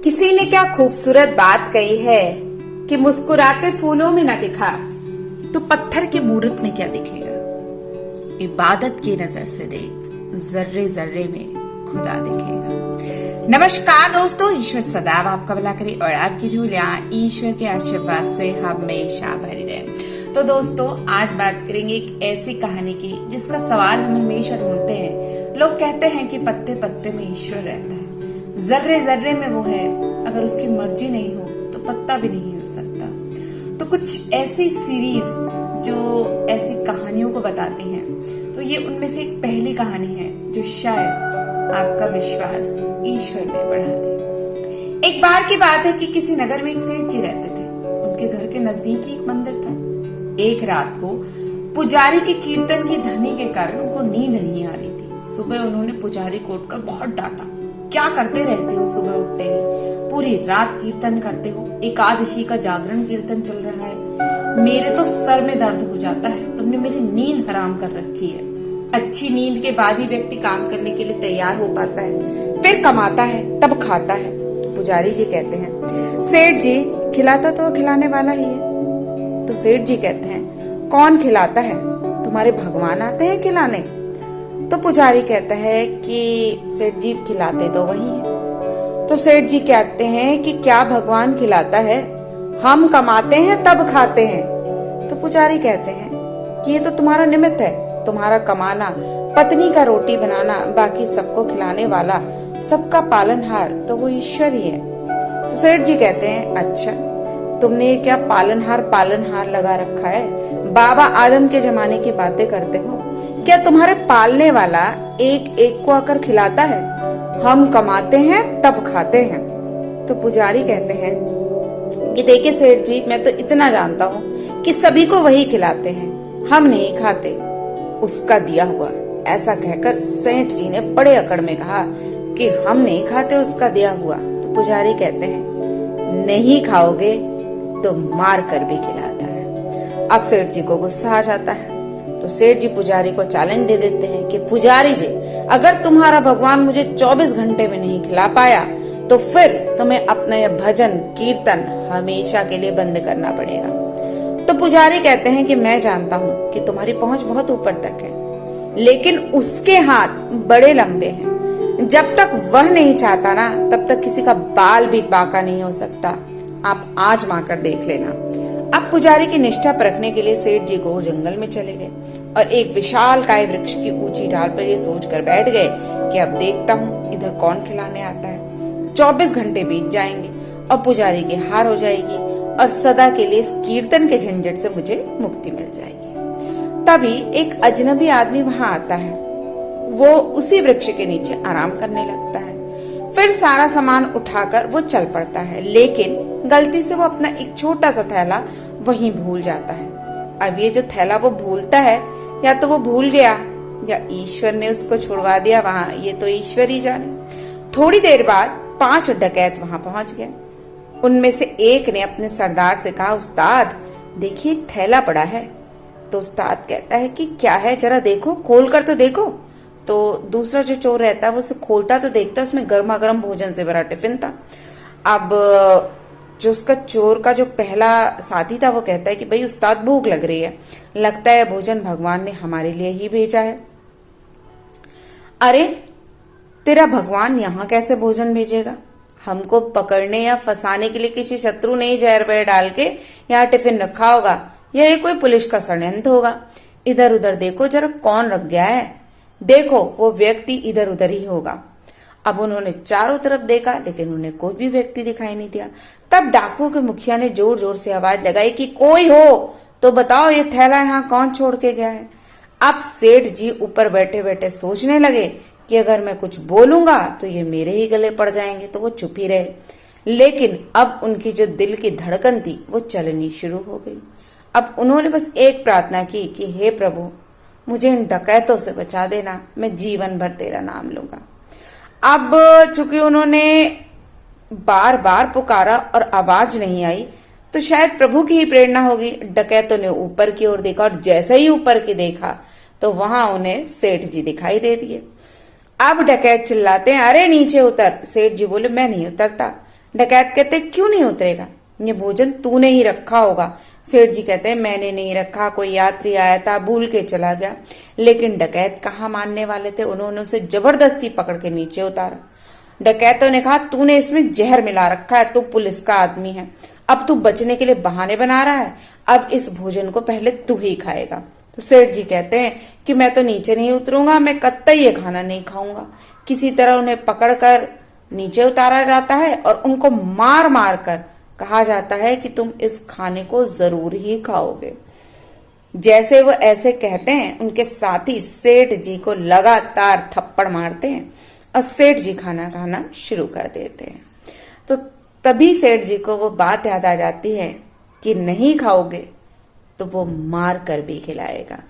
किसी ने क्या खूबसूरत बात कही है कि मुस्कुराते फूलों में न दिखा तो पत्थर की मूरत में क्या दिखेगा। इबादत की नजर से देख, जर्रे जर्रे में खुदा दिखेगा। नमस्कार दोस्तों, ईश्वर सदैव आपका भला करे और आपकी झोलियां ईश्वर के आशीर्वाद से हमेशा भरी रहे। तो दोस्तों, आज बात करेंगे एक ऐसी कहानी की जिसका सवाल हम हमेशा ढूंढते हैं। लोग कहते हैं कि पत्ते पत्ते में ईश्वर रहता है, जर्रे जर्रे में वो है, अगर उसकी मर्जी नहीं हो तो पत्ता भी नहीं हिल सकता। तो कुछ ऐसी सीरीज जो ऐसी कहानियों को बताती हैं, तो ये उनमें से एक पहली कहानी है जो शायद आपका विश्वास ईश्वर में बढ़ा दे। एक बार की बात है कि किसी नगर में एक सेठ जी रहते थे। उनके घर के नजदीक ही एक मंदिर था। एक रात को पुजारी के कीर्तन की ध्वनि के कारण उनको नींद नहीं आ रही थी। सुबह उन्होंने पुजारी को उठकर बहुत डांटा, क्या करते रहते हो, सुबह उठते ही पूरी रात कीर्तन करते हो, एकादशी का जागरण कीर्तन चल रहा है, मेरे तो सर में दर्द हो जाता है, तुमने मेरी नींद हराम कर रखी है। अच्छी नींद के बाद ही व्यक्ति काम करने के लिए तैयार हो पाता है, फिर कमाता है, तब खाता है। पुजारी जी कहते हैं, सेठ जी खिलाता तो खिलाने वाला ही है। तो सेठ जी कहते हैं, कौन खिलाता है, तुम्हारे भगवान आते हैं खिलाने? तो पुजारी कहता है कि सेठ जी खिलाते तो वही है। तो सेठ जी कहते हैं कि क्या भगवान खिलाता है, हम कमाते हैं तब खाते हैं। तो पुजारी कहते हैं कि ये तो तुम्हारा निमित्त है, तुम्हारा कमाना, पत्नी का रोटी बनाना, बाकी सबको खिलाने वाला, सबका पालनहार तो वो ईश्वर ही है। तो सेठ जी कहते हैं, अच्छा तुमने ये क्या पालनहार लगा रखा है, बाबा आदम के जमाने की बातें करते हो। क्या तुम्हारे पालने वाला एक एक को आकर खिलाता है, हम कमाते हैं तब खाते हैं। तो पुजारी कहते हैं कि देखिए सेठ जी, मैं तो इतना जानता हूँ कि सभी को वही खिलाते हैं, हम नहीं खाते, उसका दिया हुआ। ऐसा कहकर सेठ जी ने बड़े अकड़ में कहा कि हम नहीं खाते उसका दिया हुआ। तो पुजारी कहते हैं, नहीं खाओगे तो मार कर भी खिलाता है। अब सेठ जी को गुस्सा आ जाता है। तो सेठ जी पुजारी को चैलेंज दे देते हैं कि पुजारी जी, अगर तुम्हारा भगवान मुझे 24 घंटे में नहीं खिला पाया तो फिर तुम्हें अपना यह भजन कीर्तन हमेशा के लिए बंद करना पड़ेगा। तो पुजारी कहते हैं कि मैं जानता हूँ कि तुम्हारी पहुंच बहुत ऊपर तक है, लेकिन उसके हाथ बड़े लंबे हैं। जब तक वह नहीं चाहता ना, तब तक किसी का बाल भी बांका नहीं हो सकता। आप आजमा कर देख लेना। अब पुजारी की निष्ठा परखने के लिए सेठ जी को जंगल में चले गए और एक विशाल काय वृक्ष की ऊंची डाल पर ये सोचकर बैठ गए कि अब देखता हूँ इधर कौन खिलाने आता है। 24 घंटे बीत जाएंगे और पुजारी की हार हो जाएगी और सदा के लिए इस कीर्तन के झंझट से मुझे मुक्ति मिल जाएगी। तभी एक अजनबी आदमी वहां आता है। वो उसी वृक्ष के नीचे आराम करने लगता है। फिर सारा सामान उठाकर वो चल पड़ता है, लेकिन गलती से वो अपना एक छोटा सा थैला वहीं भूल जाता है। अब ये जो थैला वो भूलता है, या तो वो भूल गया या ईश्वर ने उसको छुड़वा दिया वहां, ये तो ईश्वर ही जाने। थोड़ी देर बाद 5 डकैत वहां पहुंच गए। उनमें से एक ने अपने सरदार से कहा, उस्ताद देखिए थैला पड़ा है। तो उस्ताद कहता है कि क्या है, जरा देखो, खोल कर तो देखो। तो दूसरा जो चोर रहता है वो उसे खोलता तो देखता उसमें गर्मा गर्म भोजन से भरा टिफिन था। अब जो उसका चोर का जो पहला साथी था वो कहता है कि भाई उस्ताद भूख लग रही है, लगता है भोजन भगवान ने हमारे लिए ही भेजा है। अरे तेरा भगवान यहाँ कैसे भोजन भेजेगा, हमको पकड़ने या फंसाने के लिए किसी शत्रु ने ही जहर वहर डाल के यहाँ टिफिन रखा होगा, यह कोई पुलिस का षड्यंत्र होगा। इधर उधर देखो जरा कौन रख गया है, देखो वो व्यक्ति इधर उधर ही होगा। अब उन्होंने चारों तरफ देखा, लेकिन उन्हें कोई भी व्यक्ति दिखाई नहीं दिया। तब डाकुओं के मुखिया ने जोर जोर से आवाज लगाई कि कोई हो तो बताओ ये थैला यहाँ कौन छोड़ के गया है। अब सेठ जी ऊपर बैठे बैठे सोचने लगे कि अगर मैं कुछ बोलूंगा तो ये मेरे ही गले पड़ जाएंगे, तो वो चुप ही रहे। लेकिन अब उनकी जो दिल की धड़कन थी वो चलनी शुरू हो गई। अब उन्होंने बस एक प्रार्थना की कि हे प्रभु, मुझे इन डकैतों से बचा देना, मैं जीवन भर तेरा नाम लूंगा। अब चूंकि उन्होंने बार बार पुकारा और आवाज नहीं आई, तो शायद प्रभु की ही प्रेरणा होगी। डकैतों ने ऊपर की ओर देखा और जैसे ही ऊपर की देखा तो वहां उन्हें सेठ जी दिखाई दे दिए। अब डकैत चिल्लाते हैं, अरे नीचे उतर। सेठ जी बोले, मैं नहीं उतरता। डकैत कहते क्यों नहीं उतरेगा, ये भोजन तूने ही रखा होगा। सेठ जी कहते हैं मैंने नहीं रखा, कोई यात्री आया था भूल के चला गया। लेकिन डकैत कहाँ मानने वाले थे, उन्होंने उसे जबरदस्ती पकड़ के नीचे उतारा। डकैतों ने कहा तूने इसमें जहर मिला रखा है, तू पुलिस का आदमी है, अब तू बचने के लिए बहाने बना रहा है, अब इस भोजन को पहले तू ही खाएगा। तो सेठ जी कहते हैं कि मैं तो नीचे नहीं उतरूंगा, मैं कतई ये खाना नहीं खाऊंगा। किसी तरह उन्हें पकड़कर नीचे उतारा जाता है और उनको मार मार कर कहा जाता है कि तुम इस खाने को जरूर ही खाओगे। जैसे वो ऐसे कहते हैं, उनके साथी सेठ जी को लगातार थप्पड़ मारते हैं और सेठ जी खाना खाना शुरू कर देते हैं। तो तभी सेठ जी को वो बात याद आ जाती है कि नहीं खाओगे तो वो मार कर भी खिलाएगा।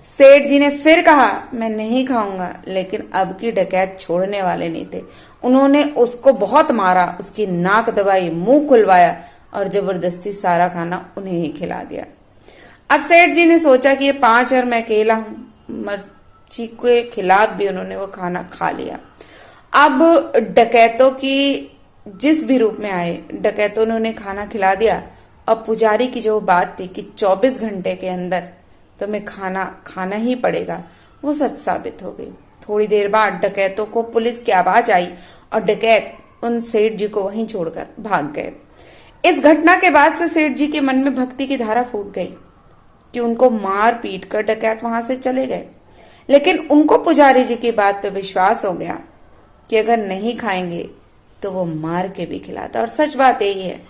सेठ जी ने फिर कहा मैं नहीं खाऊंगा, लेकिन अब की डकैत छोड़ने वाले नहीं थे। उन्होंने उसको बहुत मारा, उसकी नाक दबाई, मुंह खुलवाया और जबरदस्ती सारा खाना उन्हें ही खिला दिया। अब सेठ जी ने सोचा कि ये 5 और मैं अकेला हूं, मर्जी के खिलाफ भी उन्होंने वो खाना खा लिया। अब डकैतों की जिस भी रूप में आए, डकैतों ने उन्हें खाना खिला दिया। अब पुजारी की जो बात थी कि 24 घंटे के अंदर तुम्हें खाना खाना ही पड़ेगा, वो सच साबित हो गई। थोड़ी देर बाद डकैतों को पुलिस की आवाज आई और डकैत उन सेठ जी को वहीं छोड़कर भाग गए। इस घटना के बाद से सेठ जी के मन में भक्ति की धारा फूट गई कि उनको मार पीट कर डकैत वहां से चले गए। लेकिन उनको पुजारी जी की बात पे विश्वास हो गया कि अगर नहीं खाएंगे तो वो मार के भी खिलाता। और सच बात यही है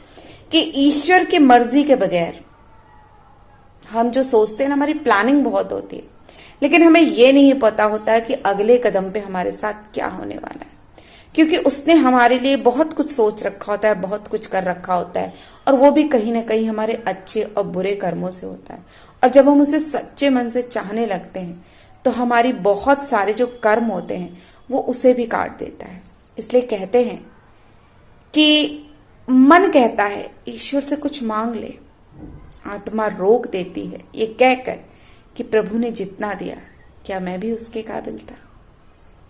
कि ईश्वर की मर्जी के बगैर हम जो सोचते हैं ना, हमारी प्लानिंग बहुत होती है, लेकिन हमें ये नहीं पता होता कि अगले कदम पे हमारे साथ क्या होने वाला है, क्योंकि उसने हमारे लिए बहुत कुछ सोच रखा होता है, बहुत कुछ कर रखा होता है, और वो भी कहीं ना कहीं हमारे अच्छे और बुरे कर्मों से होता है। और जब हम उसे सच्चे मन से चाहने लगते हैं तो हमारी बहुत सारे जो कर्म होते हैं वो उसे भी काट देता है। इसलिए कहते हैं कि मन कहता है ईश्वर से कुछ मांग ले, आत्मा रोक देती है ये कहकर कि प्रभु ने जितना दिया क्या मैं भी उसके काबिल था।